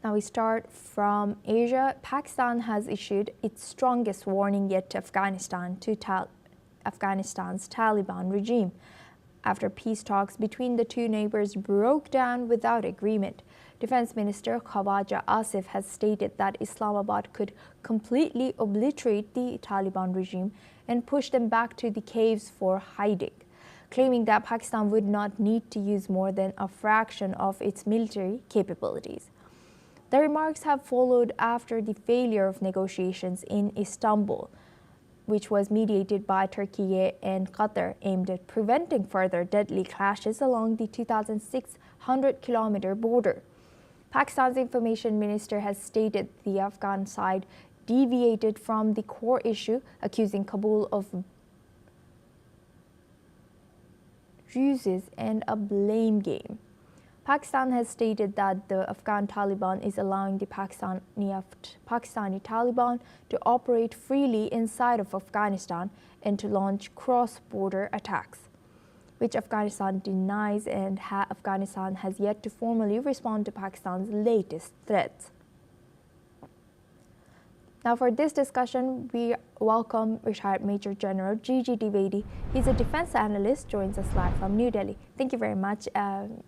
Now we start from Asia. Pakistan has issued its strongest warning yet to Afghanistan's Taliban regime after peace talks between the two neighbors broke down without agreement. Defence Minister Khawaja Asif has stated that Islamabad could completely obliterate the Taliban regime and push them back to the caves for hiding, claiming that Pakistan would not need to use more than a fraction of its military capabilities. The remarks have followed after the failure of negotiations in Istanbul, which was mediated by Turkey and Qatar, aimed at preventing further deadly clashes along the 2,600-kilometer border. Pakistan's information minister has stated the Afghan side deviated from the core issue, accusing Kabul of ruses and a blame game. Pakistan has stated that the Afghan Taliban is allowing the Pakistani Taliban to operate freely inside of Afghanistan and to launch cross-border attacks, which Afghanistan denies, and Afghanistan has yet to formally respond to Pakistan's latest threats. Now for this discussion, we welcome retired Major General G.G. Dwivedi. He's a defense analyst, joins us live from New Delhi. Thank you very much,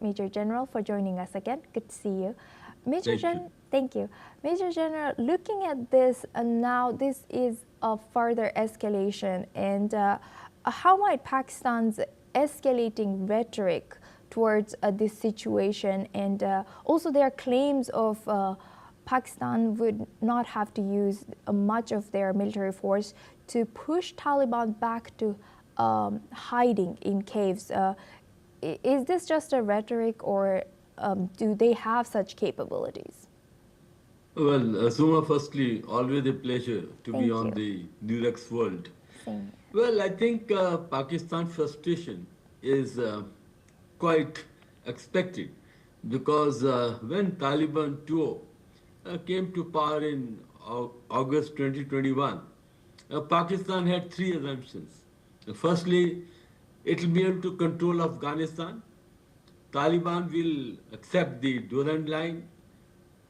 Major General, for joining us again. Good to see you. Thank you. Major General, looking at this, now this is a further escalation, and how might Pakistan's escalating rhetoric towards this situation, and also their claims of Pakistan would not have to use much of their military force to push Taliban back to hiding in caves. Is this just a rhetoric, or do they have such capabilities? Well, Suma, firstly, always a pleasure to be on the NewsX World. Well, I think Pakistan's frustration is quite expected, because when Taliban duo came to power in August 2021, Pakistan had three assumptions. Firstly, it will be able to control Afghanistan. Taliban will accept the Durand line.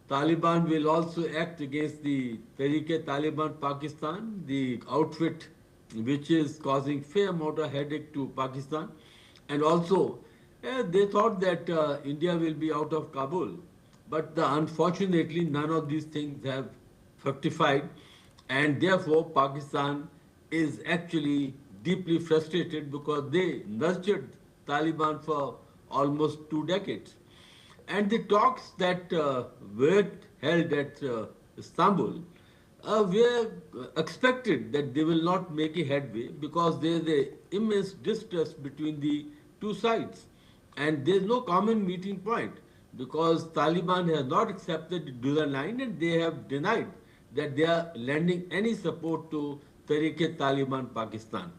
Taliban will also act against the Tehrik-e-Taliban Pakistan, the outfit which is causing fair amount of headache to Pakistan. And also, they thought that India will be out of Kabul. But unfortunately, none of these things have fructified, and therefore Pakistan is actually deeply frustrated, because they nurtured Taliban for almost 2 decades. And the talks that were held at Istanbul were expected that they will not make a headway, because there is an immense distrust between the two sides, and there is no common meeting point, because Taliban has not accepted the Durand line, and they have denied that they are lending any support to Tehrik-e-Taliban Pakistan.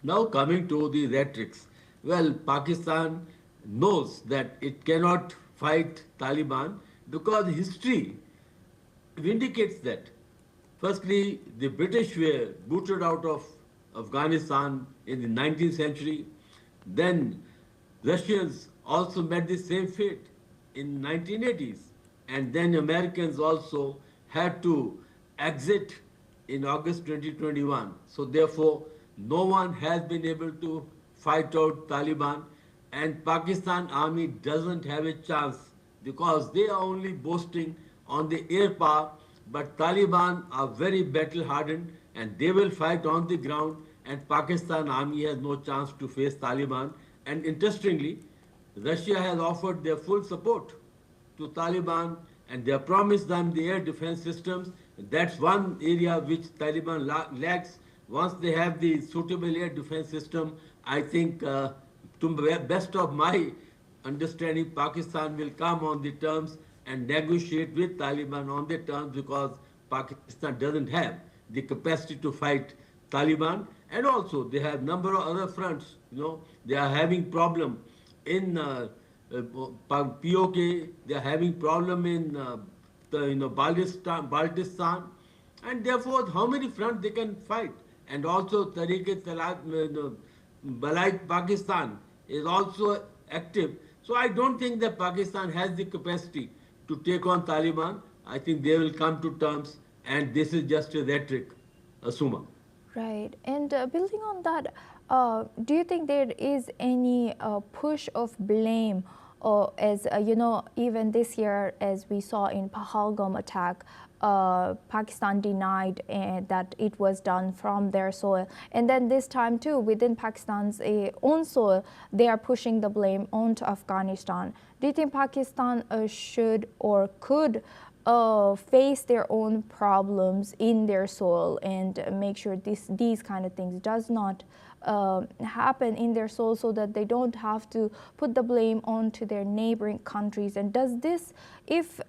Now coming to the rhetorics, well, Pakistan knows that it cannot fight Taliban, because history vindicates that. Firstly, the British were booted out of Afghanistan in the 19th century. Then Russians also met the same fate in 1980s, and then Americans also had to exit in August 2021. So therefore, no one has been able to fight out Taliban, and Pakistan army doesn't have a chance, because they are only boasting on the air power, but Taliban are very battle hardened, and they will fight on the ground, and Pakistan army has no chance to face Taliban. And interestingly, Russia has offered their full support to Taliban, and they have promised them the air defense systems. That's one area which Taliban lacks. Once they have the suitable air defense system, I think, to the best of my understanding, Pakistan will come on the terms and negotiate with Taliban on the terms, because Pakistan doesn't have the capacity to fight Taliban. And also, they have number of other fronts. They are having problem in POK, they are having problem in Baltistan, and therefore how many fronts they can fight. And also Tehrik-e-Taliban Pakistan is also active. So I don't think that Pakistan has the capacity to take on Taliban, I think they will come to terms, and this is just a rhetoric, Suma. Right. And building on that, do you think there is any push of blame, or as even this year, as we saw in Pahalgam attack, Pakistan denied that it was done from their soil, and then this time too, within Pakistan's own soil, they are pushing the blame onto Afghanistan. Do you think Pakistan should or could face their own problems in their soil and make sure these kind of things does not happen in their soil, so that they don't have to put the blame onto their neighboring countries? And does this, if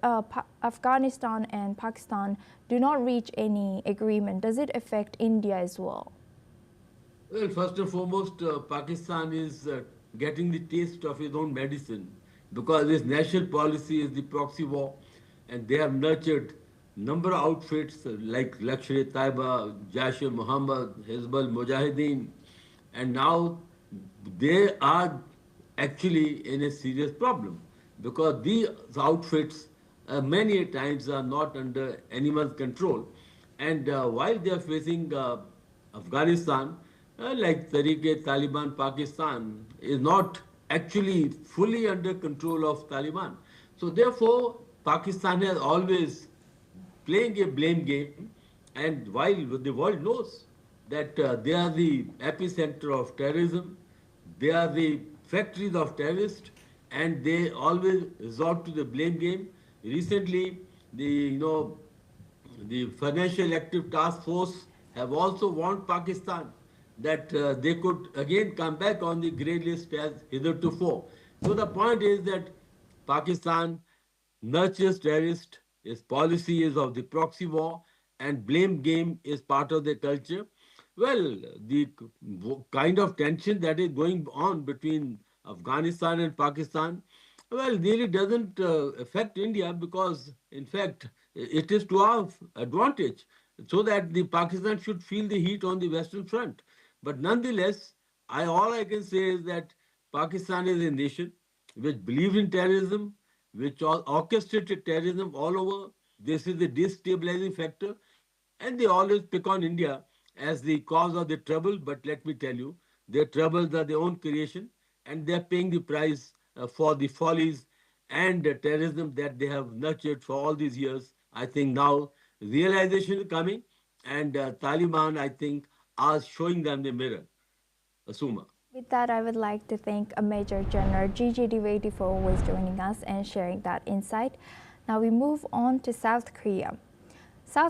Afghanistan and Pakistan do not reach any agreement, does it affect India as well? Well, first and foremost, Pakistan is getting the taste of its own medicine, because its national policy is the proxy war, and they have nurtured number of outfits like Lashkar-e-Taiba, Jaish-e-Muhammad, Hizbul Mujahideen, and now they are actually in a serious problem, because these outfits many times are not under anyone's control. And while they are facing Afghanistan, like Taliban Pakistan is not actually fully under control of Taliban. So therefore, Pakistan has always playing a blame game, and while the world knows that they are the epicenter of terrorism, they are the factories of terrorists, and they always resort to the blame game. Recently, the Financial Active Task Force have also warned Pakistan that they could again come back on the grey list as hitherto. So the point is that Pakistan nurtures terrorists, its policy is of the proxy war, and blame game is part of their culture. Well, the kind of tension that is going on between Afghanistan and Pakistan, well, really doesn't affect India, because, in fact, it is to our advantage, so that the Pakistan should feel the heat on the Western Front. But nonetheless, all I can say is that Pakistan is a nation which believes in terrorism, which orchestrated terrorism all over. This is the destabilizing factor, and they always pick on India as the cause of the trouble. But let me tell you, their troubles are their own creation, and they are paying the price for the follies and the terrorism that they have nurtured for all these years. I think now realization is coming, and Taliban, I think, are showing them the mirror. Asuma. With that, I would like to thank Major General Gigi Dwivedi for always joining us and sharing that insight. Now we move on to South Korea. South